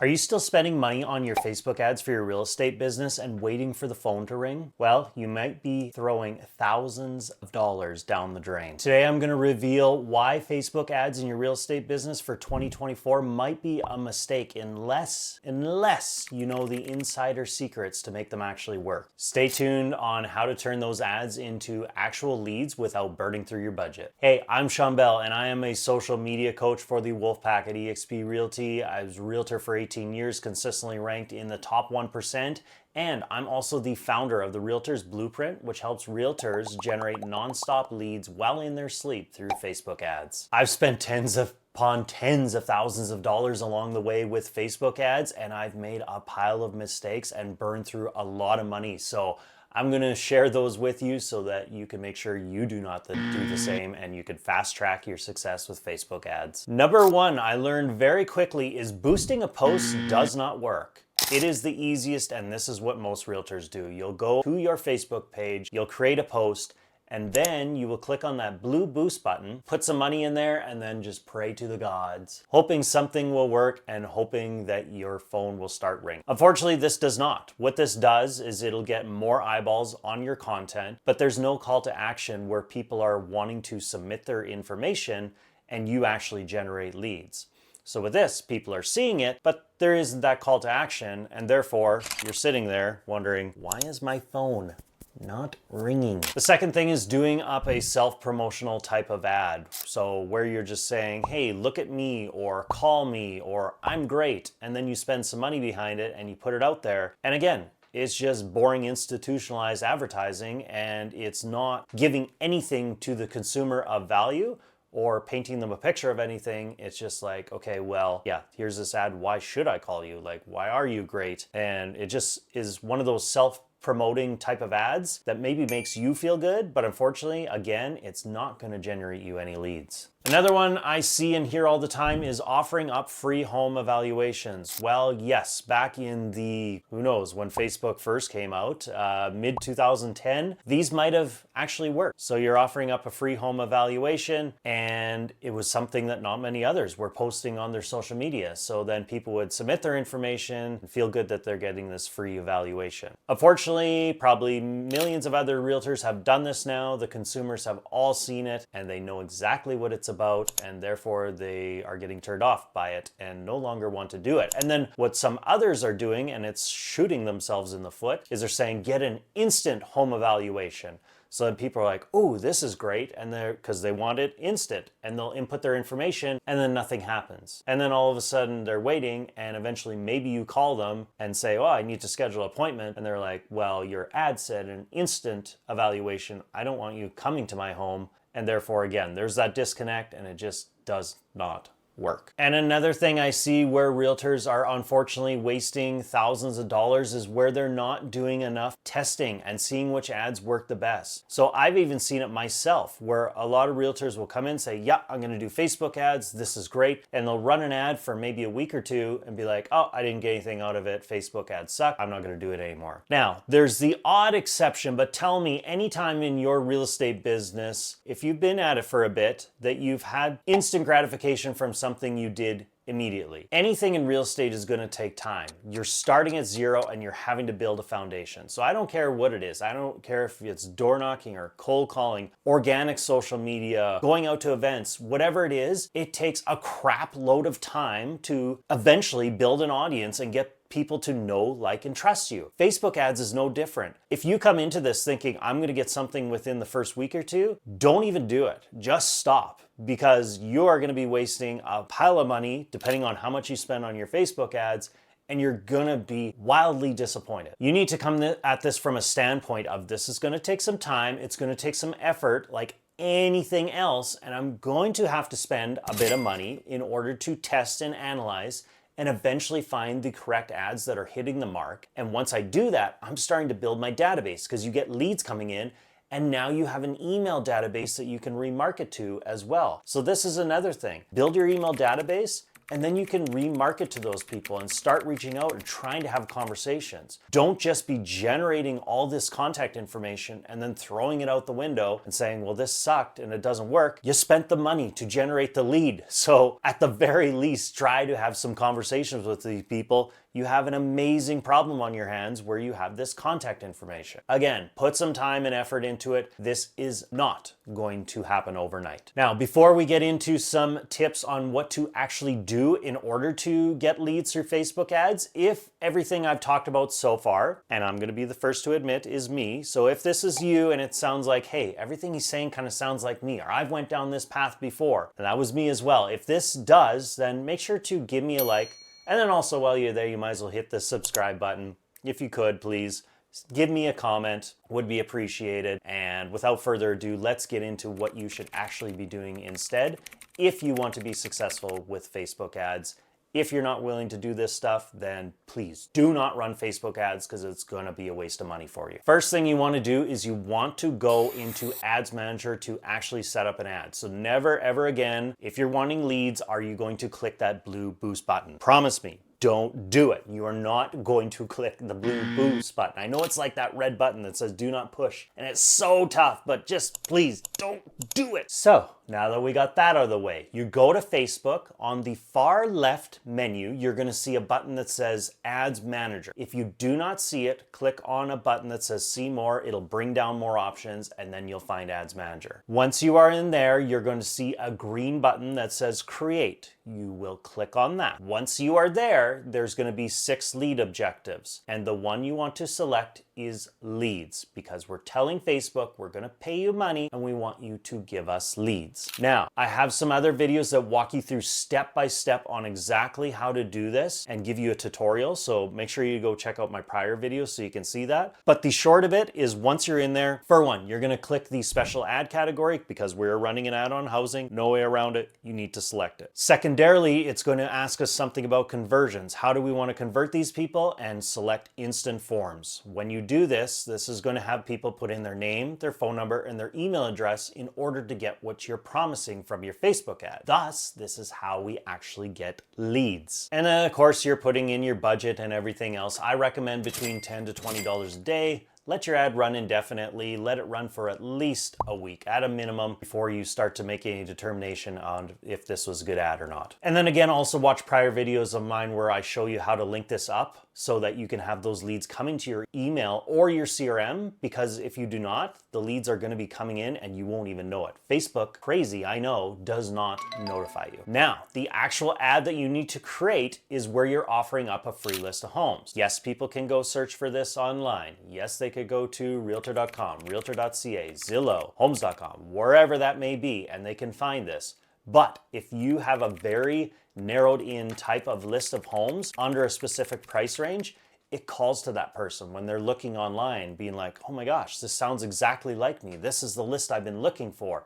Are you still spending money on your Facebook ads for your real estate business and waiting for the phone to ring? Well, you might be throwing thousands of dollars down the drain. Today, I'm going to reveal why Facebook ads in your real estate business for 2024 might be a mistake unless you know the insider secrets to make them actually work. Stay tuned on how to turn those ads into actual leads without burning through your budget. Hey, I'm Shawn Bell, and I am a social media coach for the Wolfpack at eXp Realty. I was a realtor for 18 years, consistently ranked in the top 1%. And I'm also the founder of the Realtor's Blueprint, which helps realtors generate nonstop leads while in their sleep through Facebook ads. I've spent tens of thousands of dollars along the way with Facebook ads, and I've made a pile of mistakes and burned through a lot of money. So I'm gonna share those with you so that you can make sure you do not do the same and you can fast track your success with Facebook ads. Number one, I learned very quickly is boosting a post does not work. It is the easiest, and this is what most realtors do. You'll go to your Facebook page, you'll create a post, and then you will click on that blue boost button, put some money in there, and then just pray to the gods, hoping something will work and hoping that your phone will start ringing. Unfortunately, this does not. What this does is it'll get more eyeballs on your content, but there's no call to action where people are wanting to submit their information and you actually generate leads. So with this, people are seeing it, but there isn't that call to action, and therefore you're sitting there wondering, why is my phone not ringing? The second thing is doing up a self-promotional type of ad. So where you're just saying, hey, look at me, or call me, or I'm great. And then you spend some money behind it and you put it out there. And again, it's just boring institutionalized advertising, and it's not giving anything to the consumer of value or painting them a picture of anything. It's just like, okay, well, yeah, here's this ad. Why should I call you? Like, why are you great? And it just is one of those self-promoting type of ads that maybe makes you feel good, but unfortunately, again, it's not gonna generate you any leads. Another one I see and hear all the time is offering up free home evaluations. Well, yes, back in the, who knows, when Facebook first came out, mid 2010, these might have actually worked. So you're offering up a free home evaluation, and it was something that not many others were posting on their social media. So then people would submit their information and feel good that they're getting this free evaluation. Unfortunately, probably millions of other realtors have done this now. The consumers have all seen it, and they know exactly what it's about, and therefore they are getting turned off by it and no longer want to do it. And then what some others are doing, and it's shooting themselves in the foot, is they're saying get an instant home evaluation. So then people are like, oh, this is great, and because they want it instant, and they'll input their information, and then nothing happens. And then all of a sudden they're waiting, and eventually maybe you call them and say, oh, I need to schedule an appointment, and they're like, well, your ad said an instant evaluation. I don't want you coming to my home. And therefore, again, there's that disconnect, and it just does not work. And another thing I see where realtors are unfortunately wasting thousands of dollars is where they're not doing enough testing and seeing which ads work the best. So I've even seen it myself where a lot of realtors will come in and say, yeah, I'm gonna do Facebook ads, this is great. And they'll run an ad for maybe a week or two and be like, oh, I didn't get anything out of it, Facebook ads suck, I'm not gonna do it anymore. Now, there's the odd exception, but tell me anytime in your real estate business, if you've been at it for a bit, that you've had instant gratification from something you did immediately. Anything in real estate is going to take time. You're starting at zero and you're having to build a foundation. So I don't care what it is. I don't care if it's door knocking or cold calling, organic social media, going out to events, whatever it is, it takes a crap load of time to eventually build an audience and get people to know, like, and trust you. Facebook ads is no different. If you come into this thinking, I'm gonna get something within the first week or two, don't even do it. Just stop, because you are gonna be wasting a pile of money, depending on how much you spend on your Facebook ads, and you're gonna be wildly disappointed. You need to come at this from a standpoint of this is gonna take some time, it's gonna take some effort, like anything else, and I'm going to have to spend a bit of money in order to test and analyze and eventually find the correct ads that are hitting the mark. And once I do that, I'm starting to build my database, because you get leads coming in, and now you have an email database that you can remarket to as well. So this is another thing. Build your email database, and then you can remarket to those people and start reaching out and trying to have conversations. Don't just be generating all this contact information and then throwing it out the window and saying, well, this sucked and it doesn't work. You spent the money to generate the lead. So at the very least, try to have some conversations with these people. You have an amazing problem on your hands where you have this contact information. Again, put some time and effort into it. This is not going to happen overnight. Now, before we get into some tips on what to actually do in order to get leads through Facebook ads, if everything I've talked about so far, and I'm gonna be the first to admit is me, so if this is you and it sounds like, hey, everything he's saying kind of sounds like me, or I've went down this path before, and that was me as well. If this does, then make sure to give me a like. And then also while you're there, you might as well hit the subscribe button. If you could, please give me a comment, would be appreciated. And without further ado, let's get into what you should actually be doing instead if you want to be successful with Facebook ads. If you're not willing to do this stuff, then please do not run Facebook ads because it's going to be a waste of money for you. First thing you want to do is you want to go into Ads Manager to actually set up an ad. So never, ever again, if you're wanting leads, are you going to click that blue boost button? Promise me. Don't do it. You are not going to click the blue boost button. I know it's like that red button that says do not push, and it's so tough, but just please don't do it. So now that we got that out of the way, you go to Facebook. On the far left menu, you're gonna see a button that says Ads Manager. If you do not see it, click on a button that says see more. It'll bring down more options, and then you'll find Ads Manager. Once you are in there, you're going to see a green button that says Create. You will click on that. Once you are there, there's going to be 6 lead objectives, and the one you want to select is leads, because we're telling Facebook we're going to pay you money and we want you to give us leads. Now, I have some other videos that walk you through step by step on exactly how to do this and give you a tutorial, so make sure you go check out my prior videos so you can see that. But the short of it is, once you're in there, for one, you're going to click the special ad category because we're running an ad on housing. No way around it. You need to select it. Secondarily, it's going to ask us something about conversions. How do we want to convert these people? And select instant forms. When you do this, this is going to have people put in their name, their phone number, and their email address in order to get what you're promising from your Facebook ad. Thus, this is how we actually get leads. And then, of course, you're putting in your budget and everything else. I recommend between $10 to $20 a day. Let your ad run indefinitely. Let it run for at least a week at a minimum before you start to make any determination on if this was a good ad or not. And then again, also watch prior videos of mine where I show you how to link this up so that you can have those leads coming to your email or your CRM, because if you do not, the leads are going to be coming in and you won't even know it. Facebook, crazy, I know, does not notify you. Now, the actual ad that you need to create is where you're offering up a free list of homes. Yes, people can go search for this online. Yes, they could go to Realtor.com, Realtor.ca, Zillow, Homes.com, wherever that may be, and they can find this. But if you have a very narrowed in type of list of homes under a specific price range, it calls to that person when they're looking online being like, oh my gosh, this sounds exactly like me. This is the list I've been looking for.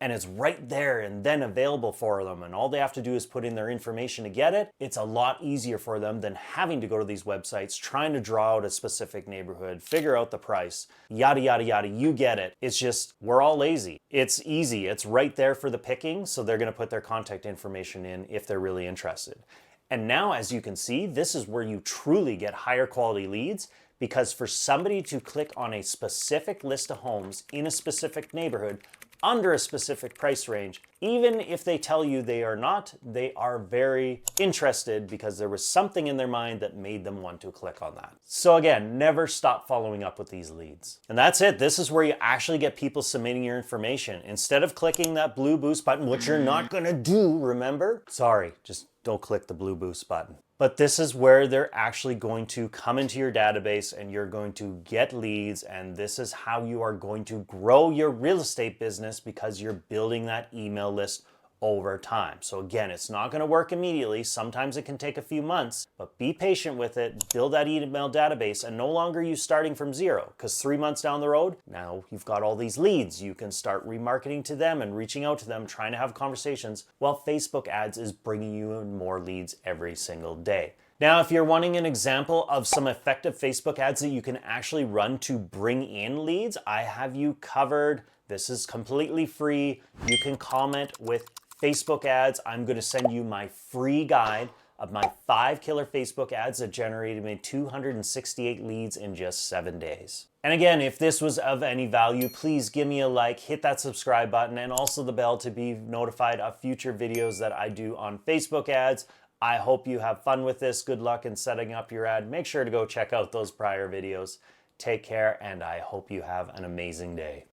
And it's right there and then available for them. And all they have to do is put in their information to get it. It's a lot easier for them than having to go to these websites, trying to draw out a specific neighborhood, figure out the price, yada, yada, yada. You get it. It's just, we're all lazy. It's easy. It's right there for the picking. So they're going to put their contact information in if they're really interested. And now, as you can see, this is where you truly get higher quality leads, because for somebody to click on a specific list of homes in a specific neighborhood under a specific price range, even if they tell you they are not, they are very interested because there was something in their mind that made them want to click on that. So again, never stop following up with these leads. And that's it. This is where you actually get people submitting your information. Instead of clicking that blue boost button, which you're not gonna do, remember? Sorry, just don't click the blue boost button. But this is where they're actually going to come into your database and you're going to get leads, and this is how you are going to grow your real estate business, because you're building that email list over time. So again, it's not going to work immediately. Sometimes it can take a few months, but be patient with it, build that email database, and no longer you starting from zero, because 3 months down the road, now you've got all these leads. You can start remarketing to them and reaching out to them, trying to have conversations, while Facebook ads is bringing you in more leads every single day. Now, if you're wanting an example of some effective Facebook ads that you can actually run to bring in leads, I have you covered. This is completely free. You can comment with Facebook ads, I'm going to send you my free guide of my 5 killer Facebook ads that generated me 268 leads in just 7 days. And again, if this was of any value, please give me a like, hit that subscribe button, and also the bell to be notified of future videos that I do on Facebook ads. I hope you have fun with this. Good luck in setting up your ad. Make sure to go check out those prior videos. Take care, and I hope you have an amazing day.